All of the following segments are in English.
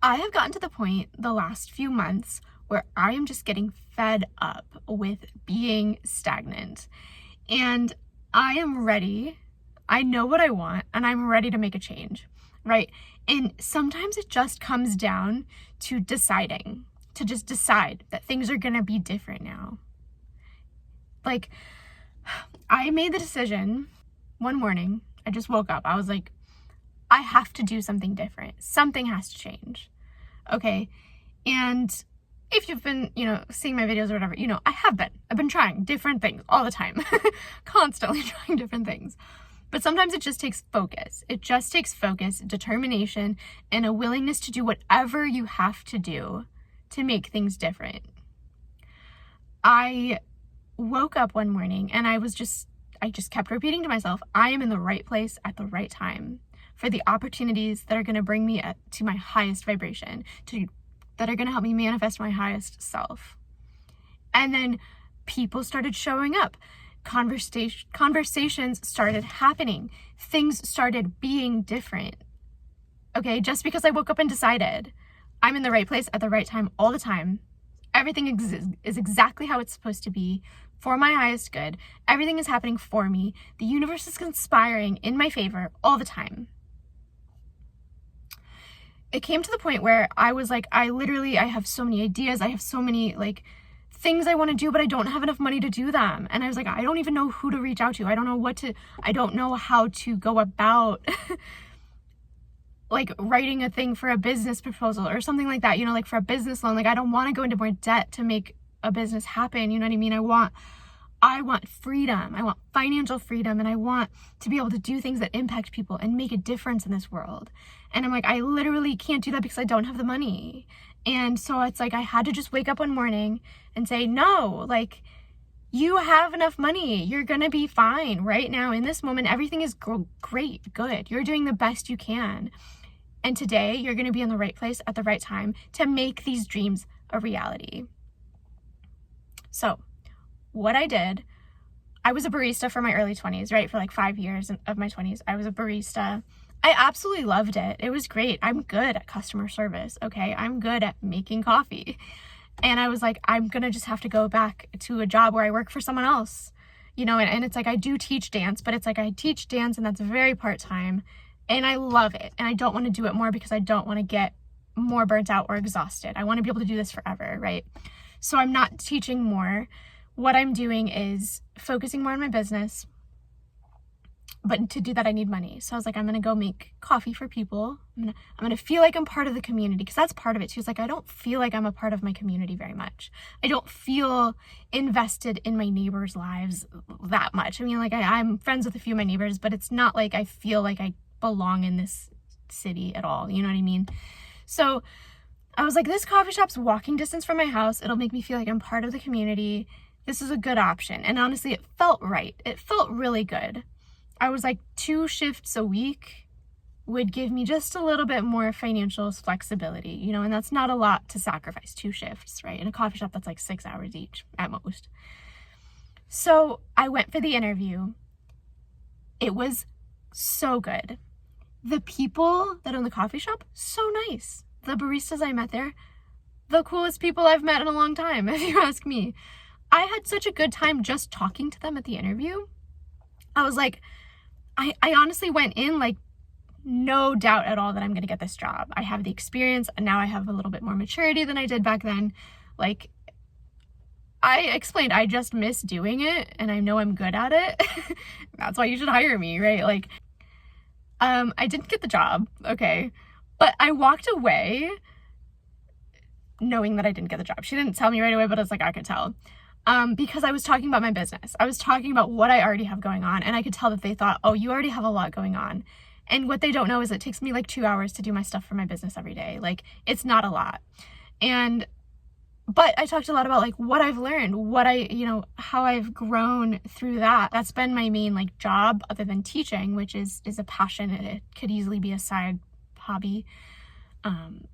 I have gotten to the point the last few months where I am just getting fed up with being stagnant. And I am ready. I know what I want and I'm ready to make a change, right? And sometimes it just comes down to deciding, to just decide that things are going to be different now. Like, I made the decision one morning. I just woke up. I was like, I have to do something different. Something has to change. Okay. And if you've been, seeing my videos or whatever, I've been trying different things all the time, constantly trying different things. But sometimes it just takes focus. It just takes focus, determination, and a willingness to do whatever you have to do to make things different. I woke up one morning and I just kept repeating to myself, I am in the right place at the right time for the opportunities that are going to bring me to my highest vibration, that are going to help me manifest my highest self. And then people started showing up. Conversations started happening. Things started being different. Okay, just because I woke up and decided I'm in the right place at the right time all the time. Everything is exactly how it's supposed to be for my highest good. Everything is happening for me. The universe is conspiring in my favor all the time. It came to the point where I was like, I have so many ideas. I have so many things I want to do, but I don't have enough money to do them. And I was like, I don't even know who to reach out to. I don't know how to go about writing a thing for a business proposal or something like that, for a business loan. I don't want to go into more debt to make a business happen. You know what I mean? I want freedom. I want financial freedom, and I want to be able to do things that impact people and make a difference in this world. And I'm like, I literally can't do that because I don't have the money. And so it's like I had to just wake up one morning and say, no, you have enough money. You're going to be fine right now. In this moment, everything is great, good. You're doing the best you can. And today you're going to be in the right place at the right time to make these dreams a reality. So what I did, I was a barista for my early 20s, right? For 5 years of my 20s, I was a barista. I absolutely loved it. It was great. I'm good at customer service, okay? I'm good at making coffee. And I was like, I'm going to just have to go back to a job where I work for someone else, and it's I do teach dance, but it's I teach dance and that's very part-time and I love it. And I don't want to do it more because I don't want to get more burnt out or exhausted. I want to be able to do this forever, right? So I'm not teaching more. What I'm doing is focusing more on my business. But to do that, I need money. So I was like, I'm going to go make coffee for people. I'm going to feel like I'm part of the community, because that's part of it too. It's I don't feel like I'm a part of my community very much. I don't feel invested in my neighbors' lives that much. I mean, I'm friends with a few of my neighbors, but it's not like I feel like I belong in this city at all. You know what I mean? So I was like, this coffee shop's walking distance from my house. It'll make me feel like I'm part of the community. This is a good option. And honestly, it felt right. It felt really good. I was 2 shifts a week would give me just a little bit more financial flexibility, and that's not a lot to sacrifice, 2 shifts, right? In a coffee shop, that's 6 hours each at most. So I went for the interview. It was so good. The people that own the coffee shop, so nice. The baristas I met there, the coolest people I've met in a long time, if you ask me. I had such a good time just talking to them at the interview. I was like, I honestly went in no doubt at all that I'm going to get this job. I have the experience, and now I have a little bit more maturity than I did back then. I explained, I just miss doing it, and I know I'm good at it. That's why you should hire me, right? I didn't get the job, okay? But I walked away knowing that I didn't get the job. She didn't tell me right away, but it's I could tell. Because I was talking about my business. I was talking about what I already have going on, and I could tell that they thought, oh, you already have a lot going on. And what they don't know is it takes me 2 hours to do my stuff for my business every day. It's not a lot. But I talked a lot about what I've learned, what how I've grown through that. That's been my main job other than teaching, which is a passion. It could easily be a side hobby.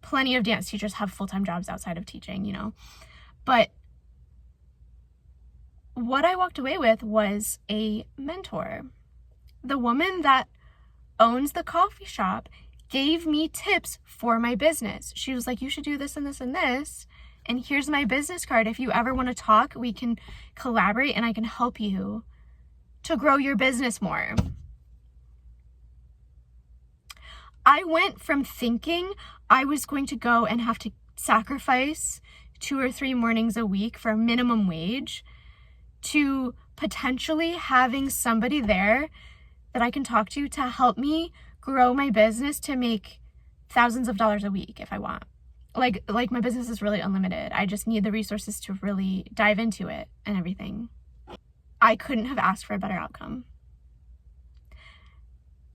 Plenty of dance teachers have full-time jobs outside of teaching, but what I walked away with was a mentor. The woman that owns the coffee shop gave me tips for my business. She was like, you should do this and this and this. And here's my business card. If you ever want to talk, we can collaborate and I can help you to grow your business more. I went from thinking I was going to go and have to sacrifice 2 or 3 mornings a week for a minimum wage to potentially having somebody there that I can talk to help me grow my business to make thousands of dollars a week if I want. Like my business is really unlimited. I just need the resources to really dive into it and everything. I couldn't have asked for a better outcome.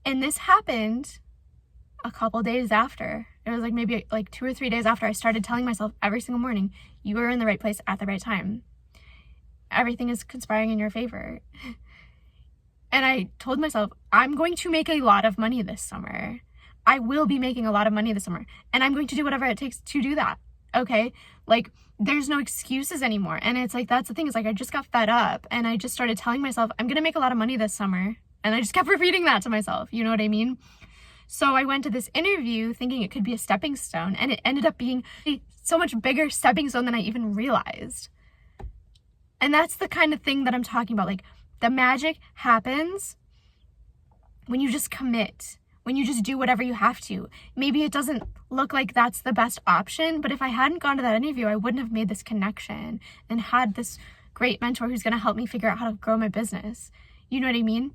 And this happened a couple days after. It was like maybe like 2 or 3 days after I started telling myself every single morning, you are in the right place at the right time. Everything is conspiring in your favor. And I told myself, I'm going to make a lot of money this summer. I will be making a lot of money this summer. And I'm going to do whatever it takes to do that. Okay? Like, there's no excuses anymore. And it's like, that's the thing, is like, I just got fed up and I just started telling myself, I'm going to make a lot of money this summer. And I just kept repeating that to myself. You know what I mean? So I went to this interview thinking it could be a stepping stone, and it ended up being a so much bigger stepping stone than I even realized. And that's the kind of thing that I'm talking about. Like, the magic happens when you just commit, when you just do whatever you have to. Maybe it doesn't look like that's the best option, but if I hadn't gone to that interview, I wouldn't have made this connection and had this great mentor who's going to help me figure out how to grow my business. You know what I mean?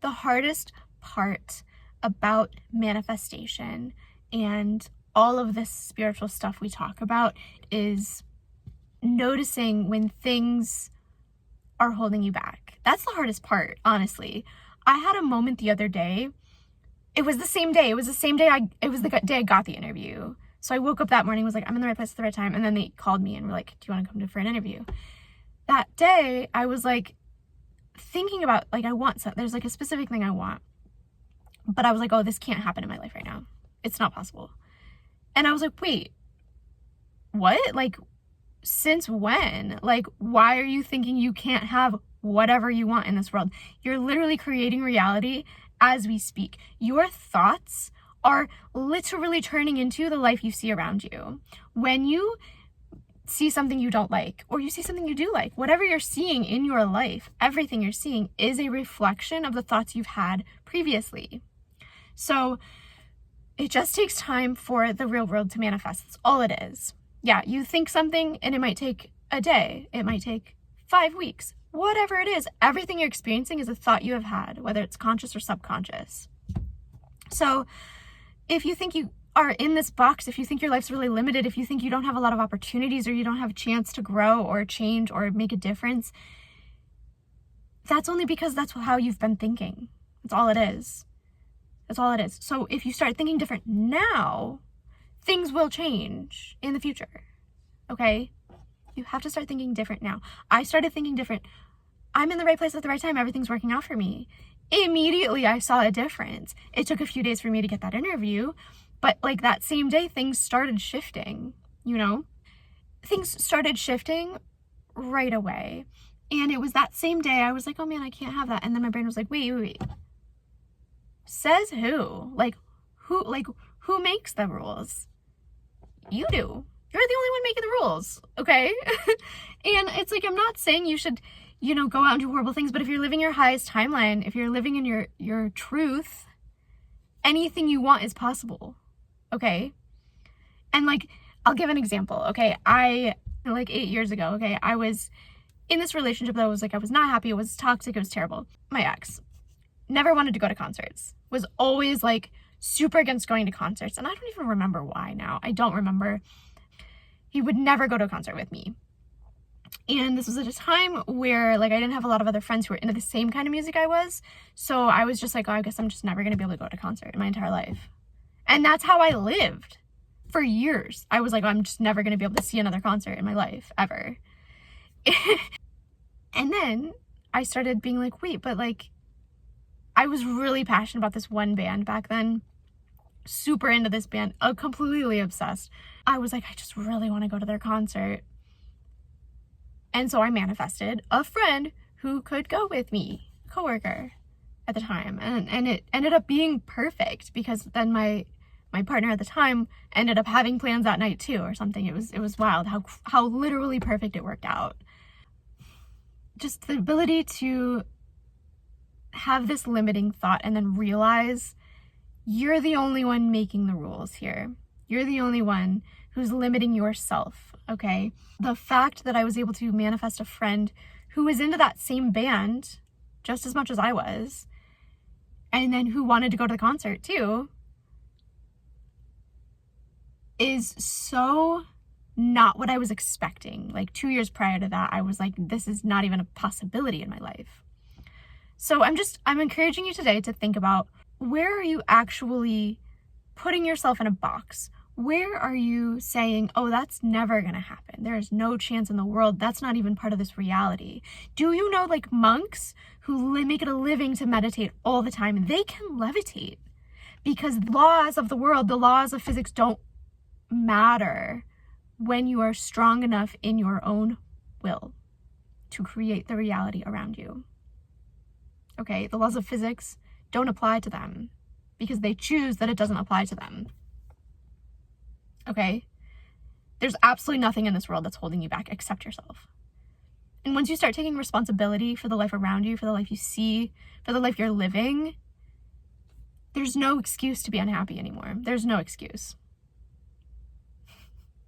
The hardest part about manifestation and all of this spiritual stuff we talk about is noticing when things are holding you back. That's the hardest part, honestly. I had a moment the other day. It was the same day. It was the day I got the interview. So I woke up that morning, was like, I'm in the right place at the right time. And then they called me and were like, do you want to come for an interview? That day, I was like thinking about, like, there's like a specific thing I want. But I was like, oh, this can't happen in my life right now. It's not possible. And I was like, wait, what? Like, since when? Like, why are you thinking you can't have whatever you want in this world? You're literally creating reality as we speak. Your thoughts are literally turning into the life you see around you. When you see something you don't like, or you see something you do like, whatever you're seeing in your life, everything you're seeing is a reflection of the thoughts you've had previously. So it just takes time for the real world to manifest. That's all it is. Yeah, you think something and it might take a day. It might take 5 weeks. Whatever it is, everything you're experiencing is a thought you have had, whether it's conscious or subconscious. So if you think you are in this box, if you think your life's really limited, if you think you don't have a lot of opportunities or you don't have a chance to grow or change or make a difference, that's only because that's how you've been thinking. That's all it is. That's all it is. So if you start thinking different now, things will change in the future. Okay? You have to start thinking different now. I started thinking different. I'm in the right place at the right time. Everything's working out for me. Immediately, I saw a difference. It took a few days for me to get that interview, but like that same day, things started shifting, you know? Things started shifting right away. And it was that same day I was like, oh man, I can't have that. And then my brain was like, wait. Says who? Like, who makes the rules? You do. You're the only one making the rules, okay? And it's like, I'm not saying you should, go out and do horrible things, but if you're living your highest timeline, if you're living in your truth, anything you want is possible, okay? And like, I'll give an example, okay? 8 years ago, okay, I was in this relationship that I was not happy. It was toxic. It was terrible. My ex never wanted to go to concerts, was always like super against going to concerts. And I don't even remember why now. I don't remember. He would never go to a concert with me. And this was at a time where like I didn't have a lot of other friends who were into the same kind of music I was. So I was just like, oh, I guess I'm just never going to be able to go to a concert in my entire life. And that's how I lived for years. I was like, oh, I'm just never going to be able to see another concert in my life ever. And then I started being like, wait, but like, I was really passionate about this one band back then, super into this band, completely obsessed. I was like, I just really want to go to their concert. And so I manifested a friend who could go with me, a coworker at the time. And it ended up being perfect because then my my partner at the time ended up having plans that night too or something. It was wild how literally perfect it worked out. Just the ability to have this limiting thought and then realize you're the only one making the rules here. You're the only one who's limiting yourself, okay? The fact that I was able to manifest a friend who was into that same band just as much as I was, and then who wanted to go to the concert too, is so not what I was expecting. Like 2 years prior to that, I was like, this is not even a possibility in my life. So I'm encouraging you today to think about, where are you actually putting yourself in a box? Where are you saying, oh, that's never going to happen. There is no chance in the world. That's not even part of this reality. Do you know, like, monks who make it a living to meditate all the time, they can levitate because laws of the world, the laws of physics don't matter when you are strong enough in your own will to create the reality around you. Okay, the laws of physics don't apply to them because they choose that it doesn't apply to them. Okay? There's absolutely nothing in this world that's holding you back except yourself. And once you start taking responsibility for the life around you, for the life you see, for the life you're living, there's no excuse to be unhappy anymore. There's no excuse.